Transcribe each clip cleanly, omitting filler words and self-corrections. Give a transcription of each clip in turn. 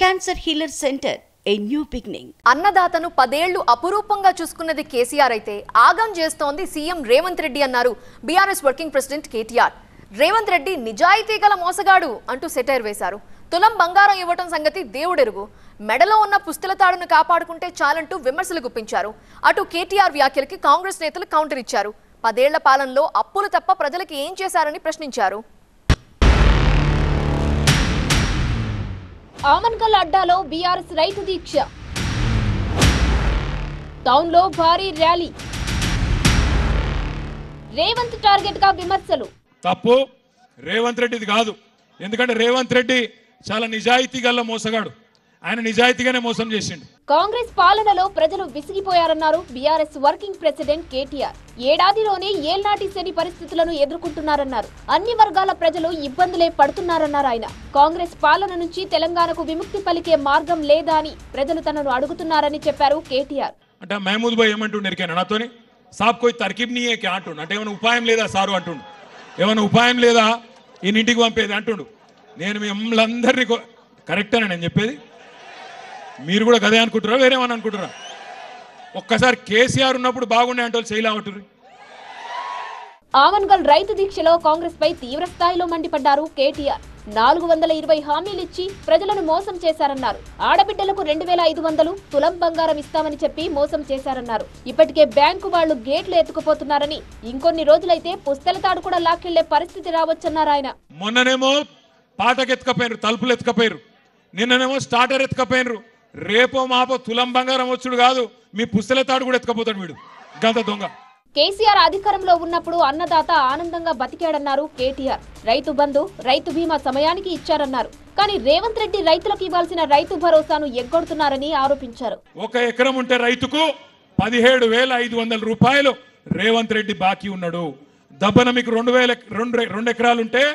Cancer Healer Center, a new beginning. అన్నదాతను 10 ఏళ్లు అపురూపంగా చూసుకున్నది కేసీఆర్ అయితే ఆగం చేస్తోంది సీఎం రేవంత్ రెడ్డి అన్నారు BRS working president KTR. Revanth Reddy నిజాయితీ గల మోసగాడు అంటూ సెటైర్ వేశారు. తులం బంగారం ఇవ్వటం సంగతి దేవుడెరుగు, మెడలో ఉన్న పుస్తల తాడును కాపాడుకుంటే చాలంటూ విమర్శలు గుప్పించారు. అటు కేటీఆర్ వ్యాఖ్యలకి కాంగ్రెస్ నేతలు కౌంటర్ ఇచ్చారు. 10 ఏళ్ల పాలనలో అప్పులు తప్ప ప్రజలకు ఏం చేశారని ప్రశ్నించారు. ఆమన్గల్ అడ్డాలో బీఆర్ఎస్ రైతు దీక్ష, టౌన్లో భారీ ర్యాలీ, రేవంత్ టార్గెట్ గా విమర్శలు. తప్పు రేవంత్ రెడ్డిది కాదు, ఎందుకంటే రేవంత్ రెడ్డి చాలా నిజాయితీ గల మోసగాడు. ఆయన నిజాయితీగానే మోసం చేసిండు. కాంగ్రెస్ పాలనలో ప్రజలు విసిగిపోయారన్నారు బీఆర్ఎస్ వర్కింగ్ ప్రెసిడెంట్ కేటీఆర్. ఏడాదిలోనే ఏళ్నాటి శని పరిస్థితులను ఎదుర్కొంటున్నారన్నారు. అన్ని వర్గాల ప్రజలు ఇబ్బందులే పడుతున్నారన్నారు ఆయన. కాంగ్రెస్ పాలన నుంచి తెలంగాణకు విముక్తి పలికే మార్గం లేదా అని ప్రజలు తనను అడుగుతున్నారని చెప్పారు కేటీఆర్. అంటే మహమూద్ భాయ్ ఏమంటుండు ఎరికైనా నాతోని, సాబ్ కోయి తర్కీబ్ నీయే కే అంటుండు. అంటే ఏమైనా ఉపాయం లేదా సారు అంటుండు, ఏమైనా ఉపాయం లేదా ఈయన ఇంటికి పంపేది అంటుండు. నేను మిమ్మల్ని అందరినీ కరెక్టేనా నేను చెప్పేది? మీరు కూడా గదే అనుకుంటారా, వేరేమని అనుకుంటారా? ఒక్కసారి కేసీఆర్ ఉన్నప్పుడు బాగుండే అంటే చేయలేమంటారు. ఆమన్గల్ రైతు దీక్షలో కాంగ్రెస్ పై తీవ్ర స్థాయిలో మండిపడ్డారు కేటీఆర్. 420 హామీలిచ్చి ప్రజలను మోసం చేశారన్నారు. ఆడబిడ్డలకు 2500 తులం బంగారం ఇస్తామని చెప్పి మోసం చేశారన్నారు. ఇప్పటికే బ్యాంకు వాళ్లు గేట్లు ఎత్తుకుపోతున్నారని, ఇంకొన్ని రోజులైతే పుస్తల తాడు కూడా లాక్కెళ్లే పరిస్థితి రావచ్చన్నారు ఆయన. మొన్ననేమో పాటకు ఎత్తుకపోయినరు, తలుపులు ఎత్తుకపోయారు, నిన్ననేమో స్టార్టర్ ఎత్తుకపోయినరు. రేపో మాపో తులం బంగారం వచ్చుడు కాదు, మీ పుస్తల తాడు కూడా ఎత్తుకపోతాడు వీడు గంత దొంగ. కేసీఆర్ అధికారంలో ఉన్నప్పుడు అన్నదాత ఆనందంగా బతికాడన్నారు కేటీఆర్. రైతు బంధు, రైతు బీమా సమయానికి ఇచ్చారన్నారు. కానీ రేవంత్ రెడ్డి రైతులకు ఇవ్వాల్సిన రైతు భరోసాను ఎగ్గొడుతున్నారని ఆరోపించారు. 1 ఎకరం ఉంటే రైతుకు 17,500 రూపాయలు రేవంత్ రెడ్డి బాకీ ఉన్నాడు. దబ్బన మీకు 2 ఎకరాలుంటే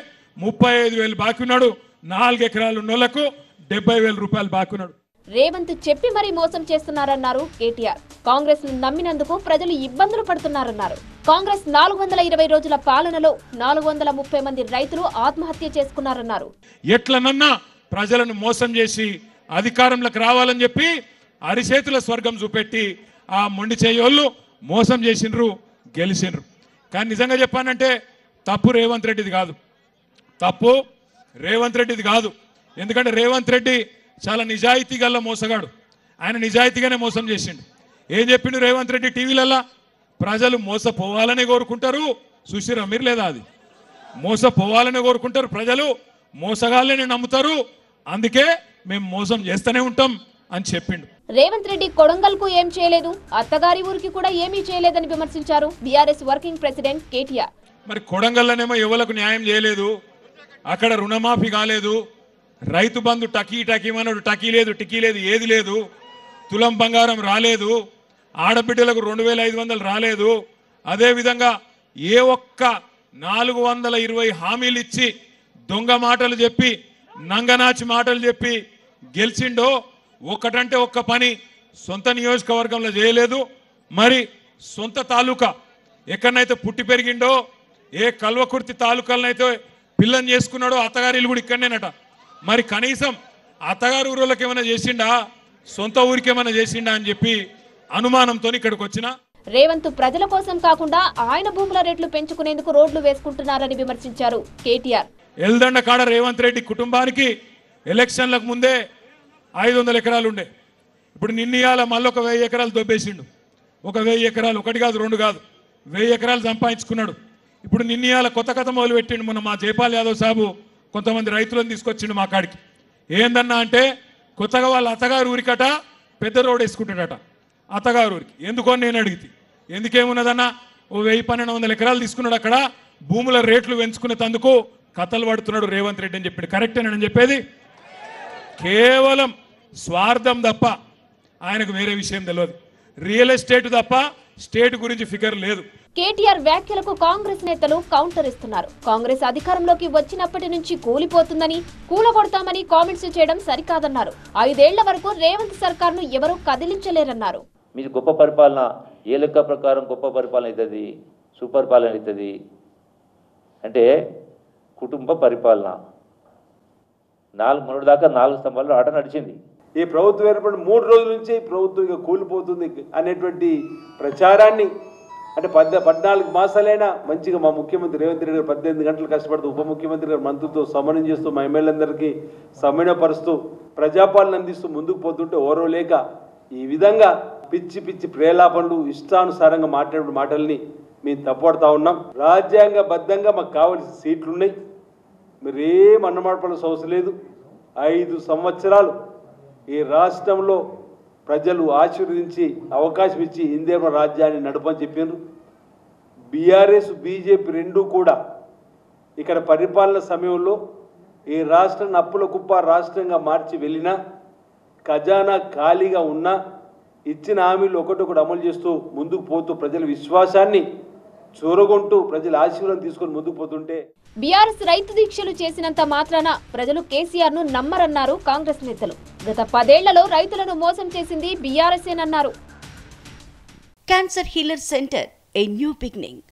35,000 బాకీ ఉన్నాడు. 4 ఎకరాలు ఉన్నోళ్లకు 70,000 రూపాయలు బాకీ ఉన్నాడు. రేవంత్ చెప్పి మరీ మోసం చేస్తున్నారన్నారు కేటీఆర్. కాంగ్రెస్ ను నమ్మినందుకు ప్రజలు ఇబ్బందులు పడుతున్నారన్నారు. కాంగ్రెస్ 420 రోజుల పాలనలో 430 మంది రైతులు ఆత్మహత్య చేసుకున్నారన్నారు. ఎట్లనన్నా ప్రజలను మోసం చేసి అధికారంలోకి రావాలని చెప్పి అరిచేతుల స్వర్గం చూపెట్టి ఆ మొండి చేయోళ్ళు మోసం చేసిండ్రు, గెలిచిండ్రు. కానీ నిజంగా చెప్పానంటే తప్పు రేవంత్ రెడ్డిది కాదు, తప్పు రేవంత్ రెడ్డిది కాదు. ఎందుకంటే రేవంత్ రెడ్డి చాలా నిజాయితీ గల మోసగాడు. ఆయన నిజాయితీగానే మోసం చేసిండు. ఏం చెప్పిండు రేవంత్ రెడ్డి టీవీలల్లా? ప్రజలు మోసపోవాలనే కోరుకుంటారు, చూసిరా మీరు లేదా? అది మోసపోవాలనే కోరుకుంటారు ప్రజలు, మోసగాళ్ళనే నమ్ముతారు, అందుకే మేము మోసం చేస్తూనే ఉంటాం అని చెప్పిండు. రేవంత్ రెడ్డి కొడంగల్ కు ఏం చేయలేదు, అత్తగారి ఊరికి కూడా ఏమీ చేయలేదని విమర్శించారు బీఆర్ఎస్ వర్కింగ్ ప్రెసిడెంట్ కేటీఆర్. మరి కొడంగల్లోనేమో ఎవలకు న్యాయం చేయలేదు, అక్కడ రుణమాఫీ కాలేదు, రైతు బంధు టకీమన్నాడు, టకీ లేదు, టికీ లేదు, ఏది లేదు, తులం బంగారం రాలేదు, ఆడబిడ్డలకు 2,500 రాలేదు. అదేవిధంగా ఏ ఒక్క 420 హామీలు ఇచ్చి దొంగ మాటలు చెప్పి నంగనాచి మాటలు చెప్పి గెలిచిండో ఒక్కటంటే ఒక్క పని సొంత నియోజకవర్గంలో చేయలేదు. మరి సొంత తాలూకా ఎక్కడనైతే పుట్టి పెరిగిండో, ఏ కల్వకుర్తి తాలూకాలనైతే పిల్లని చేసుకున్నాడో, అత్తగారి ఇల్లు కూడా ఇక్కడనేనట. మరి కనీసం అత్తగారు ఊళ్ళకి ఏమైనా చేసిండా, సొంత ఊరికి ఏమైనా చేసిండా అని చెప్పి అనుమానంతో ఇక్కడికి వచ్చిన. రేవంత్ ప్రజల కోసం కాకుండా ఆయన భూముల రేట్లు పెంచుకునేందుకు రోడ్లు వేసుకుంటున్నారని విమర్శించారు కేటీఆర్. ఎల్దండ కాడ రేవంత్ రెడ్డి కుటుంబానికి ఎలక్షన్లకు ముందే 500 ఎకరాలు ఉండే, ఇప్పుడు నిన్నయాల మళ్ళీ ఒక 1000 ఎకరాలు దొబ్బేసిండు. ఒక 1000 ఎకరాలు, ఒకటి కాదు 2 కాదు, 1000 ఎకరాలు సంపాదించుకున్నాడు. ఇప్పుడు నిన్నయాల కొత్త కథ మొదలు పెట్టిండు. మొన్న మా జైపాల్ యాదవ్ సాబు కొంతమంది రైతులను తీసుకొచ్చిండు మా కాడికి. ఏందన్నా అంటే కొత్తగా వాళ్ళ అత్తగారు ఊరికట పెద్ద రోడ్ వేసుకుంటాడట అత్తగారు ఊరికి. ఎందుకని నేను అడిగితే, ఎందుకేమున్నదన్నా, ఓ 1000-1200 ఎకరాలు తీసుకున్నాడు, అక్కడ భూముల రేట్లు పెంచుకునేందుకు కథలు పడుతున్నాడు రేవంత్ రెడ్డి అని చెప్పాడు. కరెక్టేనని చెప్పేది? కేవలం స్వార్థం తప్ప ఆయనకు వేరే విషయం తెలియదు. రియల్ ఎస్టేట్ తప్ప స్టేట్ గురించి ఫిగర్ లేదు. కేటీఆర్ వ్యాఖ్యలకు కాంగ్రెస్ నేతలు కౌంటర్ ఇస్తున్నారు. కాంగ్రెస్ అధికారంలోకి వచ్చినప్పటి నుంచి కూలిపోతుందని, కూలగొడతామని కామెంట్స్ చేయడం సరికాదన్నారు. 5 ఏళ్ల వరకు రేవంత్ సర్కార్ను ఎవరూ కదిలించలేరన్నారు. మీరు గొప్ప పరిపాలన ఏ లెక్క ప్రకారం గొప్ప పరిపాలన అవుతుంది, సుపరిపాలన అవుతుంది అంటే కుటుంబ పరిపాలన, మొన్నటిదాకా 4 స్తంభాలు ఆట నడిచింది. ఈ ప్రభుత్వం ఏర్పడిన 3 రోజుల నుంచి ఈ ప్రభుత్వం ఇక కూలిపోతుంది అనేటువంటి ప్రచారాన్ని అంటే 14 మాసాలైనా మంచిగా మా ముఖ్యమంత్రి రేవంత్ రెడ్డి గారు 18 గంటలు కష్టపడుతూ ఉప ముఖ్యమంత్రి గారు మంత్రులతో సమన్వయం చేస్తూ మా ఎమ్మెల్యేలందరికీ సమన్వయపరుస్తూ ప్రజాపాలన అందిస్తూ ముందుకు పోతుంటే ఓరో లేక ఈ విధంగా పిచ్చి పిచ్చి ప్రేలాపనలు ఇష్టానుసారంగా మాట్లాడే మాటల్ని మేము తప్పడుతూ ఉన్నాం. రాజ్యాంగబద్ధంగా మాకు కావాల్సిన సీట్లు ఉన్నాయి. మీరు ఏం అన్నమాటపడాల్సిన అవసరం లేదు. 5 సంవత్సరాలు ఈ రాష్ట్రంలో ప్రజలు ఆశీర్వదించి అవకాశం ఇచ్చి ఇందిరమ్మ రాజ్యాన్ని నడపని చెప్పారు. బీఆర్ఎస్ బీజేపీ రెండూ కూడా ఇక్కడ పరిపాలన సమయంలో ఈ రాష్ట్రాన్ని అప్పుల కుప్ప రాష్ట్రంగా మార్చి వెళ్ళినా ఖజానా ఖాళీగా ఉన్నా ఇచ్చిన హామీలు ఒకటొకటి అమలు చేస్తూ ముందుకు పోతూ ప్రజల విశ్వాసాన్ని చూరగొంటూ ప్రజల ఆశీర్వాదం తీసుకొని ముందుకు పోతుంటే బీఆర్ఎస్ రైతు దీక్షలు చేసినంత మాత్రాన ప్రజలు కేసీఆర్ ను నమ్మరన్నారు కాంగ్రెస్ నేతలు. గత 10 ఏళ్లలో రైతులను మోసం చేసింది బీఆర్ఎస్ఏనన్నారు. Cancer Healer Center, a new beginning.